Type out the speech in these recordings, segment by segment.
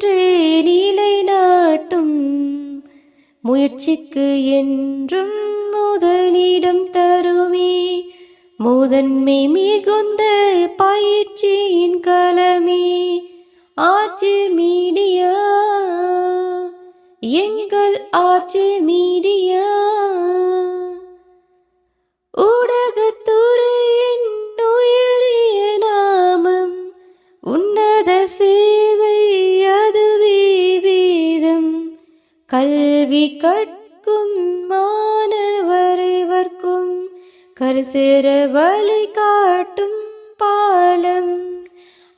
என்றே நிலைநாட்டும் முயற்சிக்கு என்றும் முதலிடம் தருமே. முதன்மை மிகுந்த பயிற்சியின் களமே ஆர்ஜே மீடியா, எங்கள் ஆர்ஜே மீடியா. ஊடகத்துறையின் உயரிய நாமம், உன்னத சேவை அதுவே வேதம். கல்வி கற்கும் மாணவரைவர்க்கும் கருசேர வழி காட்டும் பாலம்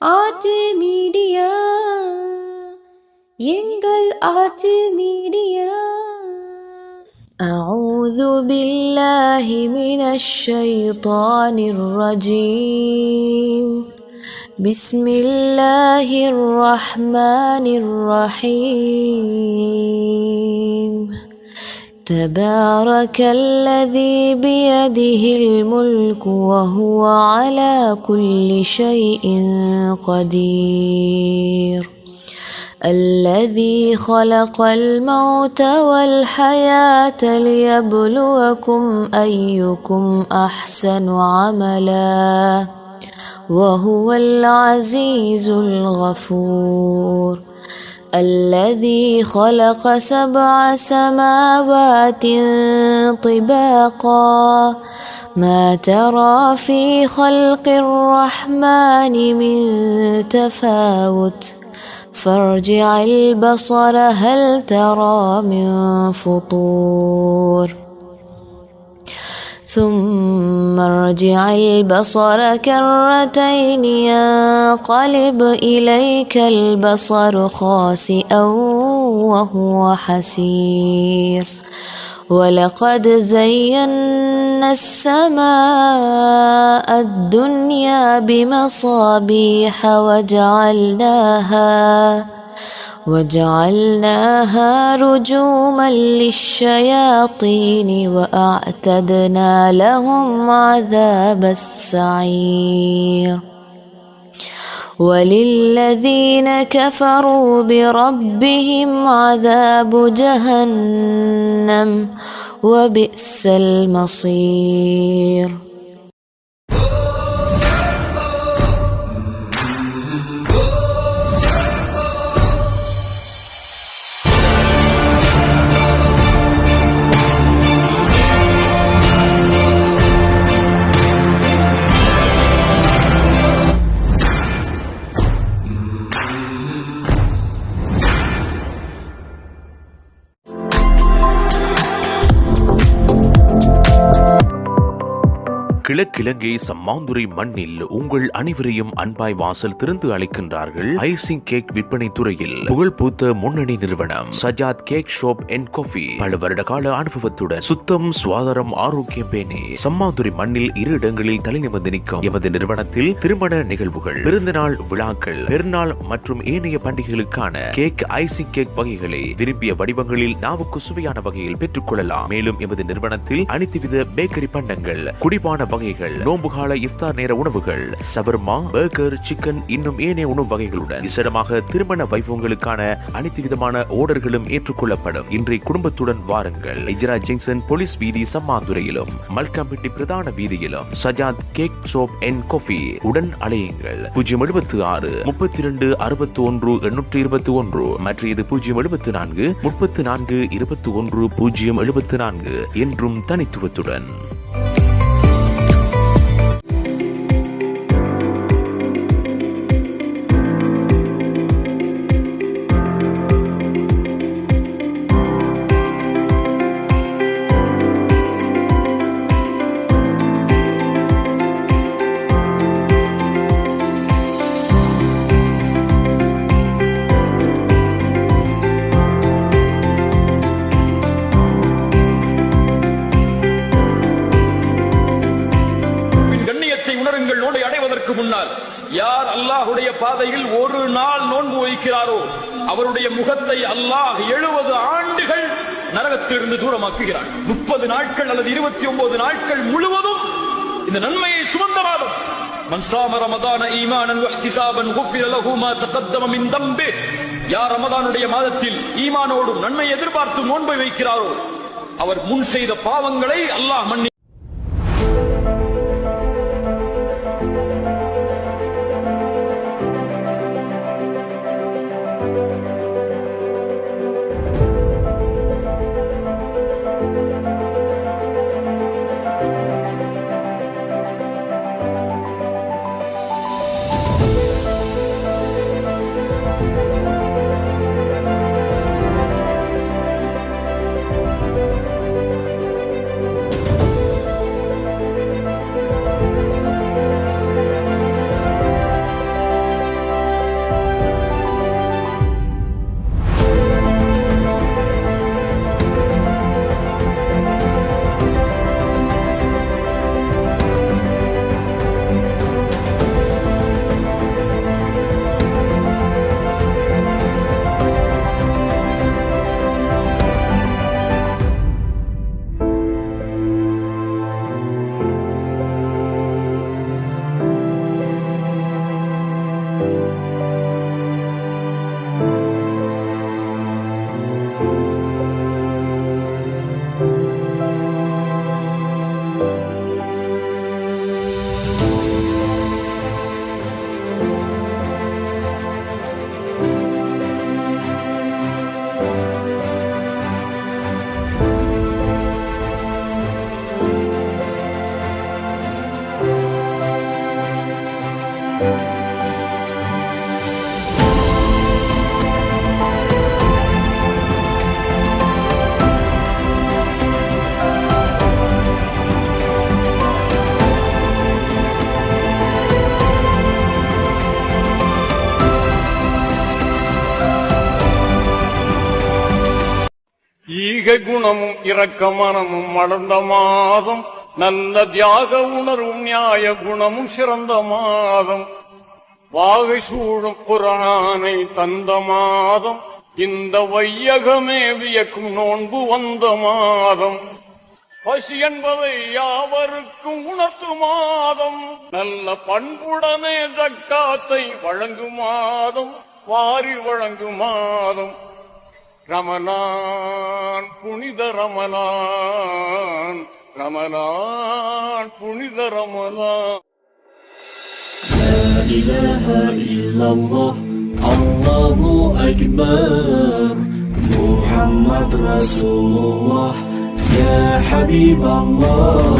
ஆர்ஜே மீடியா, எங்கள் ஆர்ஜே மீடியா. أعوذ بالله من الشيطان الرجيم. بسم الله الرحمن الرحيم. تبارك الذي بيده الملك وهو على كل شيء قدير. الذي خلق الموت والحياة ليبلوكم أيكم أحسن عملا وهو العزيز الغفور. الذي خلق 7 سماوات طباقا ما ترى في خلق الرحمن من تفاوت فارجع البصر هل ترى من فطور ثم ارجع البصر كرتين ينقلب إليك البصر خاسئا وهو حسير. ولقد زينا السماء الدنيا بمصابيح وجعلناها رجوما للشياطين وأعتدنا لهم عذاب السعير. وللذين كفروا بربهم عذاب جهنم وبئس المصير. கிழக்கிழங்கை சம்மாந்துறை மண்ணில் உங்கள் அனைவரையும் அன்பாய் வாசல் திறந்து அழைக்கின்றார்கள். ஐசிங் கேக் விற்பனை துறையில் புகழ்பூத்த முன்னணி நிறுவனம் Sajjad cake shop and coffee. பல வருட கால அனுபவத்துடன் சுத்தம், சுகாதாரம், ஆரோக்கியம் பேணி சம்மாந்துறை மண்ணில் 2 இடங்களில் தலைநிமிர்ந்து நிற்கும் எமது நிறுவனத்தில் திருமண நிகழ்வுகள், பிறந்தநாள் விழாக்கள், பெருநாள் மற்றும் ஏனைய பண்டிகைகளுக்கான கேக், ஐசிங் கேக் வகைகளை விரும்பிய வடிவங்களில் நாவுக்கு சுவையான வகையில் பெற்றுக் கொள்ளலாம். மேலும் எமது நிறுவனத்தில் அனைத்து வித பேக்கரி பண்டங்கள், குடிபான வகைகள், நோம்புகால இஃப்தார் நேர உணவுகள், சவர்மா, பர்கர், சிக்கன் இன்னும் ஏனைய உணவு வகைகளுடன் விசேடமாக திருமண வைபவங்களுக்கான அனைத்து விதமான ஆர்டர்களும் ஏற்றுக்கொள்ளப்படும். இன்றைய குடும்பத்துடன் வாருங்கள். இஜரா ஜங்ஷன் போலீஸ் வீதி சம்மாந்துறையிலும் மல்காம்பட்டி பிரதான வீதியிலும் Sajath cake shop and coffee உடன் அலையுங்கள். 076 32 61 821 மற்றும் இது 074 34 21 074 என்றும் தனித்துவத்துடன். யார் அல்லாஹ்வுடைய பாதையில் ஒரு நாள் நோன்பு வைக்கிறாரோ அவருடைய முகத்தை அல்லாஹ் 70 ஆண்டுகள் நரகத்திலிருந்து தூரமாக்குகிறான். 30 நாட்கள் அல்லது 29 நாட்கள் முழுவதும் இந்த நன்மையை சுமந்த மாதம். மன் ஸாம ரமதான ஈமானன் வஹ்திசாபன் குஃபிர லஹு மா தகத்தம மின் தம்பிஹ். யார் ரமதானுடைய மாதத்தில் ஈமானோடும் நன்மை எதிர்பார்த்து நோன்பை வைக்கிறாரோ அவர் முன் செய்த பாவங்களை அல்லாஹ் மன்னி ஈகை குணமும் இரக்க மனமும் வளர்ந்த மாதம், நல்ல தியாக உணர்வும் நியாய குணமும் சிறந்த மாதம், வாகை சூழும் குர்ஆனை தந்த மாதம், இந்த வையகமே வியக்கும் நோன்பு வந்த மாதம், பசி என்பதை யாவருக்கும் உணர்த்து மாதம், நல்ல பண்புடனே ஜக்காத்தை வழங்கும் மாதம், வாரி வழங்கும் மாதம், ரமலான் புனித ரமலான், ரமலான் புனித ரமலான். لا إله إلا الله الله أكبر محمد رسول الله يا حبيب الله